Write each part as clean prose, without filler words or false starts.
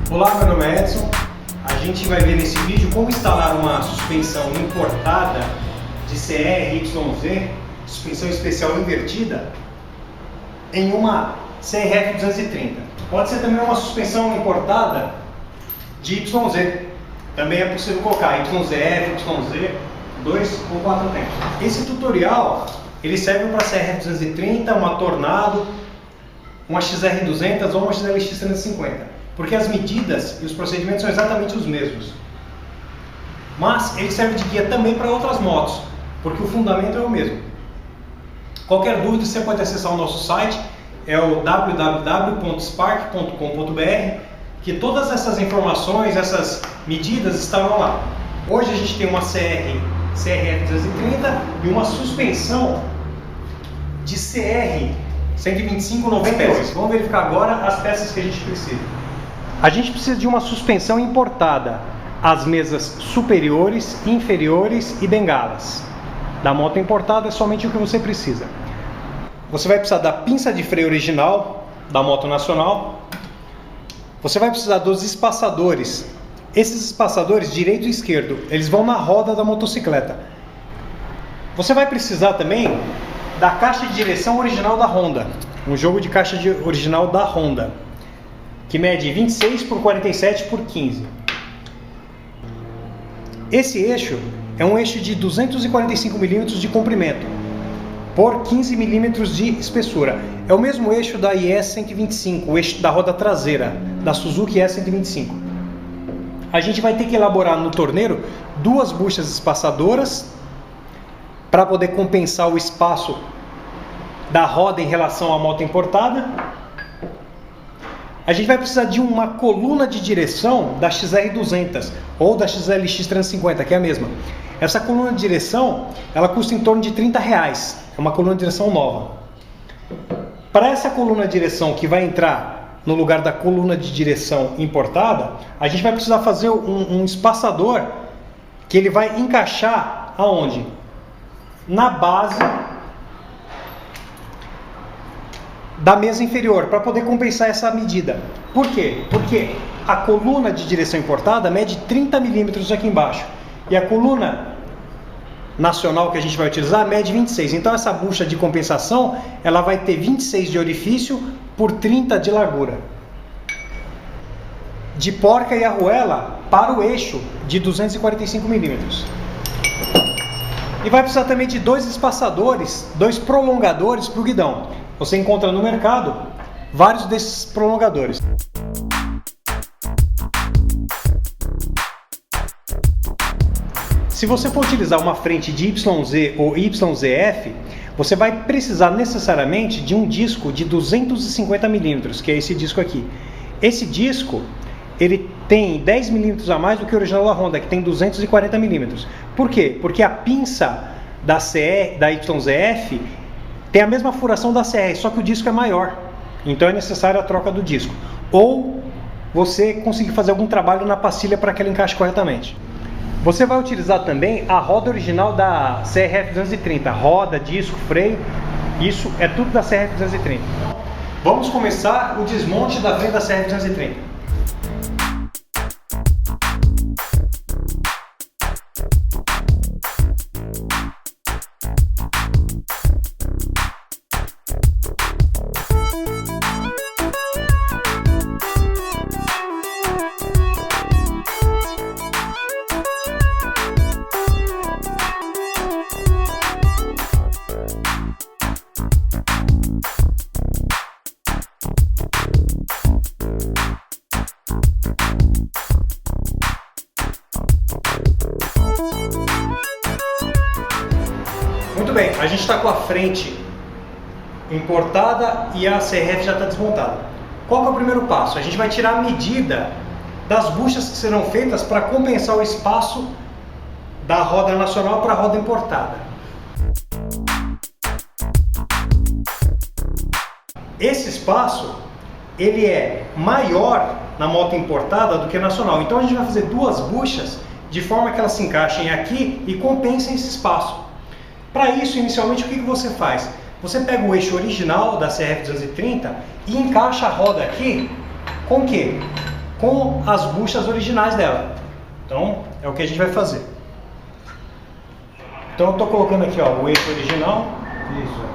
Olá, meu nome é Edson. A gente vai ver nesse vídeo como instalar uma suspensão importada de CR-YZ, suspensão especial invertida, em uma CRF 230. Pode ser também uma suspensão importada de YZ. Também é possível colocar YZF, YZ, 2 ou 4 tempos. Esse tutorial ele serve para CRF 230, uma Tornado, uma XR200 ou uma XLX 350. Porque as medidas e os procedimentos são exatamente os mesmos. Mas ele serve de guia também para outras motos, porque o fundamento é o mesmo. Qualquer dúvida você pode acessar o nosso site, é o www.spark.com.br, que todas essas informações, essas medidas estarão lá. Hoje a gente tem uma CRF 230 e uma suspensão de CR 125/98. Vamos verificar agora as peças que a gente precisa. A gente precisa de uma suspensão importada, as mesas superiores, inferiores e bengalas. Da moto importada é somente o que você precisa. Você vai precisar da pinça de freio original da moto nacional. Você vai precisar dos espaçadores. Esses espaçadores, direito e esquerdo, eles vão na roda da motocicleta. Você vai precisar também da caixa de direção original da Honda. Um jogo de caixa original da Honda, que mede 26 por 47 por 15. Esse eixo é um eixo de 245 mm de comprimento por 15 mm de espessura. É o mesmo eixo da IS 125, o eixo da roda traseira da Suzuki IS 125. A gente vai ter que elaborar no torneiro duas buchas espaçadoras para poder compensar o espaço da roda em relação à moto importada. A gente vai precisar de uma coluna de direção da XR200 ou da XLX 350, que é a mesma. Essa coluna de direção, ela custa em torno de R$30. É uma coluna de direção nova. Para essa coluna de direção que vai entrar no lugar da coluna de direção importada, a gente vai precisar fazer um espaçador que ele vai encaixar aonde? Na base da mesa inferior, para poder compensar essa medida. Por quê? Porque a coluna de direção importada mede 30 mm aqui embaixo e a coluna nacional que a gente vai utilizar mede 26. Então essa bucha de compensação ela vai ter 26 de orifício por 30 de largura. De porca e arruela para o eixo de 245 mm. E vai precisar também de dois espaçadores, dois prolongadores para o guidão. Você encontra no mercado vários desses prolongadores. Se você for utilizar uma frente de YZ ou YZF, você vai precisar necessariamente de um disco de 250 mm, que é esse disco aqui. Esse disco ele tem 10 mm a mais do que o original da Honda, que tem 240 mm. Por quê? Porque a pinça da YZF tem a mesma furação da CR, só que o disco é maior. Então é necessária a troca do disco. Ou você conseguir fazer algum trabalho na pastilha para que ela encaixe corretamente. Você vai utilizar também a roda original da CRF 230. Roda, disco, freio, isso é tudo da CRF 230. Vamos começar o desmonte da frente da CRF 230. Muito bem, a gente está com a frente importada e a CRF já está desmontada. Qual que é o primeiro passo? A gente vai tirar a medida das buchas que serão feitas para compensar o espaço da roda nacional para a roda importada. Esse espaço ele é maior na moto importada do que a nacional. Então a gente vai fazer duas buchas de forma que elas se encaixem aqui e compensem esse espaço. Para isso, inicialmente, o que você faz? Você pega o eixo original da CRF230 e encaixa a roda aqui com o quê? Com as buchas originais dela. Então, é o que a gente vai fazer. Então, eu estou colocando aqui ó, o eixo original. Isso.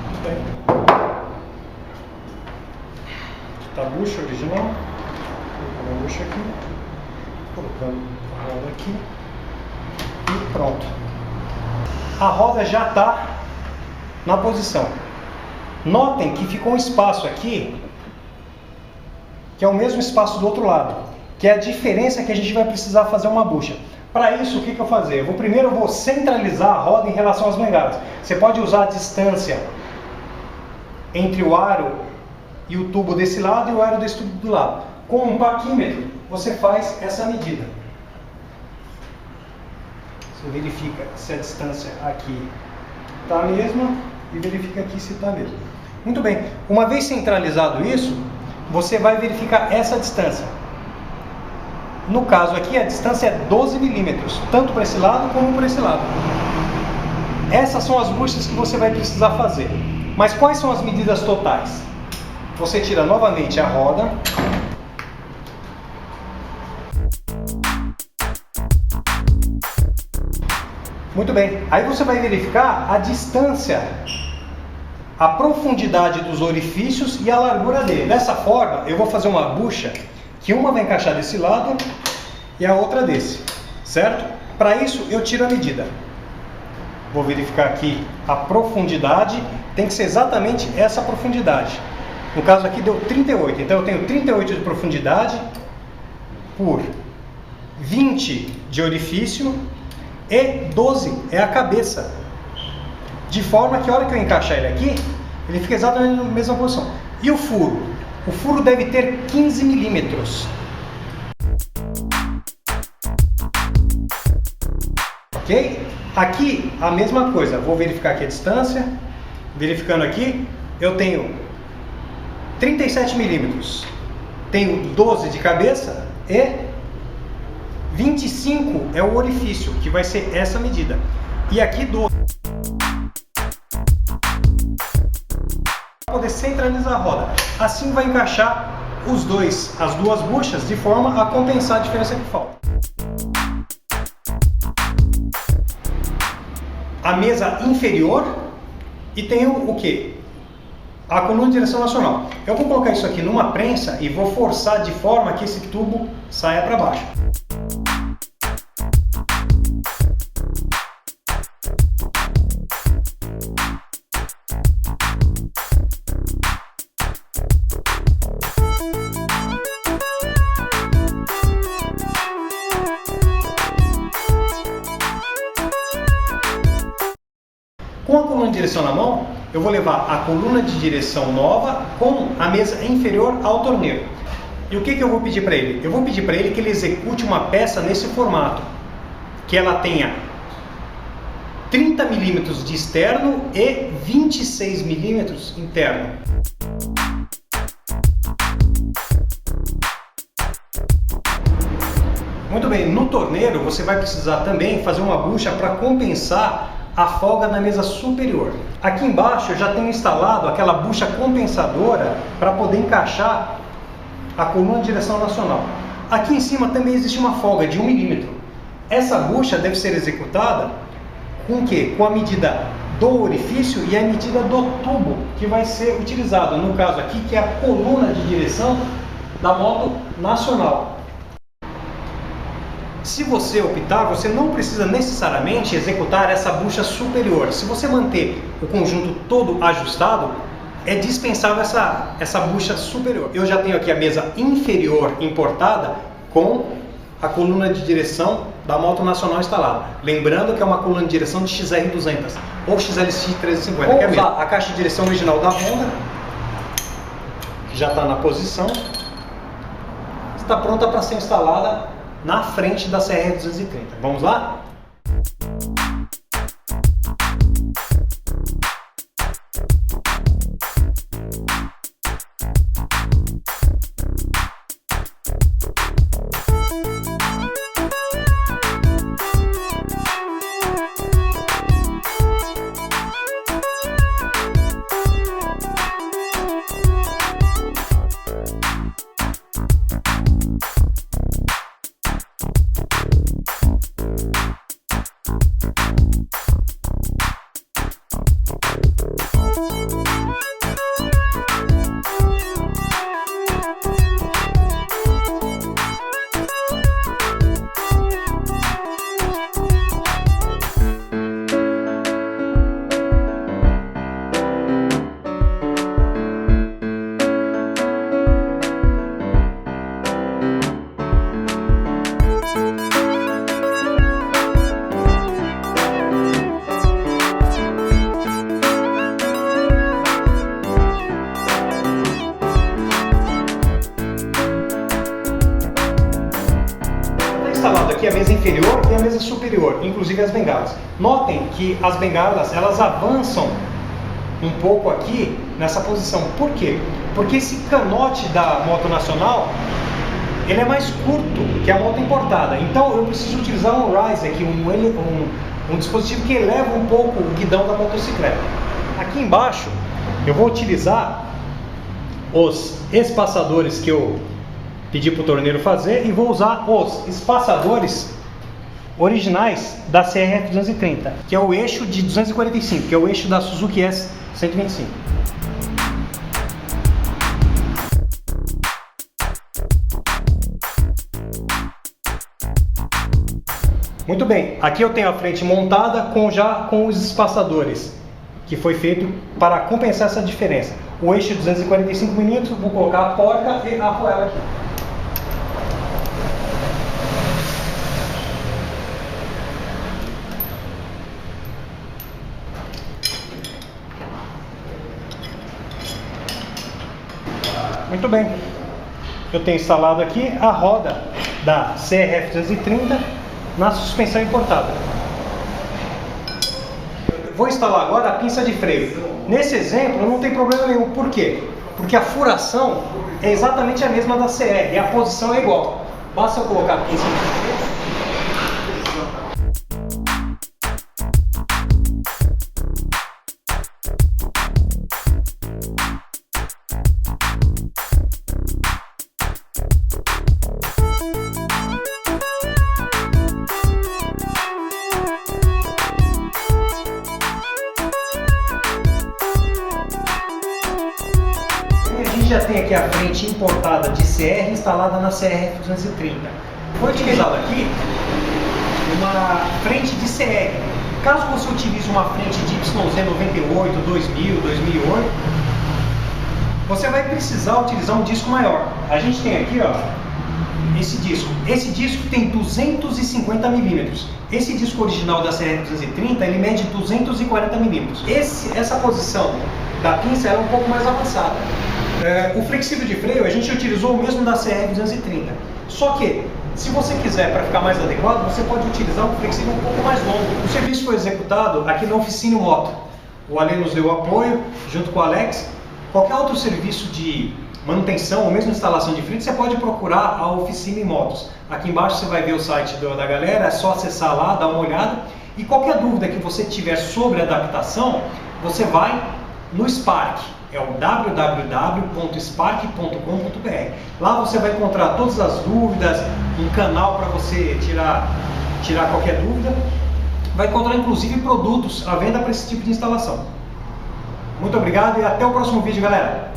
Muito bem. Aqui está a bucha original. Colocando a bucha aqui. Colocando a roda aqui. E pronto. A roda já está na posição. Notem que ficou um espaço aqui, que é o mesmo espaço do outro lado, que é a diferença que a gente vai precisar fazer uma bucha. Para isso, o que eu vou fazer? Primeiro eu vou centralizar a roda em relação às bengalas. Você pode usar a distância entre o aro e o tubo desse lado e o aro desse tubo do lado. Com um paquímetro, você faz essa medida. Você verifica se a distância aqui está a mesma e verifica aqui se está a mesma. Muito bem, uma vez centralizado isso, você vai verificar essa distância. No caso aqui, a distância é 12 milímetros, tanto para esse lado como para esse lado. Essas são as buchas que você vai precisar fazer. Mas quais são as medidas totais? Você tira novamente a roda. Muito bem, aí você vai verificar a distância, a profundidade dos orifícios e a largura dele. Dessa forma, eu vou fazer uma bucha que uma vai encaixar desse lado e a outra desse, certo? Para isso, eu tiro a medida. Vou verificar aqui a profundidade, tem que ser exatamente essa profundidade. No caso aqui deu 38, então eu tenho 38 de profundidade por 20 de orifício e 12 é a cabeça. De forma que a hora que eu encaixar ele aqui, ele fica exatamente na mesma posição. E o furo? O furo deve ter 15 milímetros. Ok? Aqui a mesma coisa. Vou verificar aqui a distância. Verificando aqui, eu tenho 37 milímetros. Tenho 12 de cabeça e 25 é o orifício, que vai ser essa medida. E aqui 12. Para poder centralizar a roda. Assim vai encaixar as duas buchas de forma a compensar a diferença que falta. A mesa inferior e tenho o que? A coluna de direção nacional. Eu vou colocar isso aqui numa prensa e vou forçar de forma que esse tubo saia para baixo. Com a coluna de direção na mão, eu vou levar a coluna de direção nova com a mesa inferior ao torneiro. E o que eu vou pedir para ele? Eu vou pedir para ele que ele execute uma peça nesse formato, que ela tenha 30 milímetros de externo e 26 milímetros interno. Muito bem, no torneiro você vai precisar também fazer uma bucha para compensar a folga na mesa superior. Aqui embaixo eu já tenho instalado aquela bucha compensadora para poder encaixar a coluna de direção nacional. Aqui em cima também existe uma folga de 1 milímetro. Essa bucha deve ser executada com o quê? Com a medida do orifício e a medida do tubo que vai ser utilizado, no caso aqui, que é a coluna de direção da moto nacional. Se você optar, você não precisa necessariamente executar essa bucha superior. Se você manter o conjunto todo ajustado, é dispensável essa bucha superior. Eu já tenho aqui a mesa inferior importada com a coluna de direção da moto nacional instalada. Lembrando que é uma coluna de direção de XR200 ou XLX 350. Vou usar a caixa de direção original da Honda, que já está na posição. Está pronta para ser instalada na frente da CR230. Vamos lá? Instalado aqui a mesa inferior e a mesa superior, inclusive as bengalas. Notem que as bengalas elas avançam um pouco aqui nessa posição. Por quê? Porque esse canote da moto nacional ele é mais curto que a moto importada. Então eu preciso utilizar um rise aqui, um dispositivo que eleva um pouco o guidão da motocicleta. Aqui embaixo eu vou utilizar os espaçadores que eu pedi para o torneiro fazer e vou usar os espaçadores originais da CRF 230, que é o eixo de 245, que é o eixo da Suzuki S125. Muito bem, aqui eu tenho a frente montada já com os espaçadores, que foi feito para compensar essa diferença. O eixo de 245 mm, vou colocar a porca e a argoela aqui. Muito bem, eu tenho instalado aqui a roda da CRF 230 na suspensão importada. Vou instalar agora a pinça de freio. Nesse exemplo não tem problema nenhum, por quê? Porque a furação é exatamente a mesma da CR e a posição é igual. Basta eu colocar a pinça de freio. Já tem aqui a frente importada de CR instalada na CRF 230. Foi utilizado aqui uma frente de CR. Caso você utilize uma frente de YZ98, 2000, 2008, você vai precisar utilizar um disco maior. A gente tem aqui, ó, esse disco. Esse disco tem 250 mm. Esse disco original da CRF 230 ele mede 240 mm. Essa posição da pinça é um pouco mais avançada. O flexível de freio a gente utilizou o mesmo da CR 230. Só que, se você quiser, para ficar mais adequado, você pode utilizar um flexível um pouco mais longo. O serviço foi executado aqui na Oficina Moto. O Ale nos deu apoio, junto com o Alex. Qualquer outro serviço de manutenção ou mesmo instalação de freio, você pode procurar a Oficina Motos. Aqui embaixo você vai ver o site da galera, é só acessar lá, dar uma olhada. E qualquer dúvida que você tiver sobre adaptação, você vai no Spark. É o www.spark.com.br. Lá você vai encontrar todas as dúvidas, um canal para você tirar qualquer dúvida. Vai encontrar inclusive produtos à venda para esse tipo de instalação. Muito obrigado e até o próximo vídeo, galera!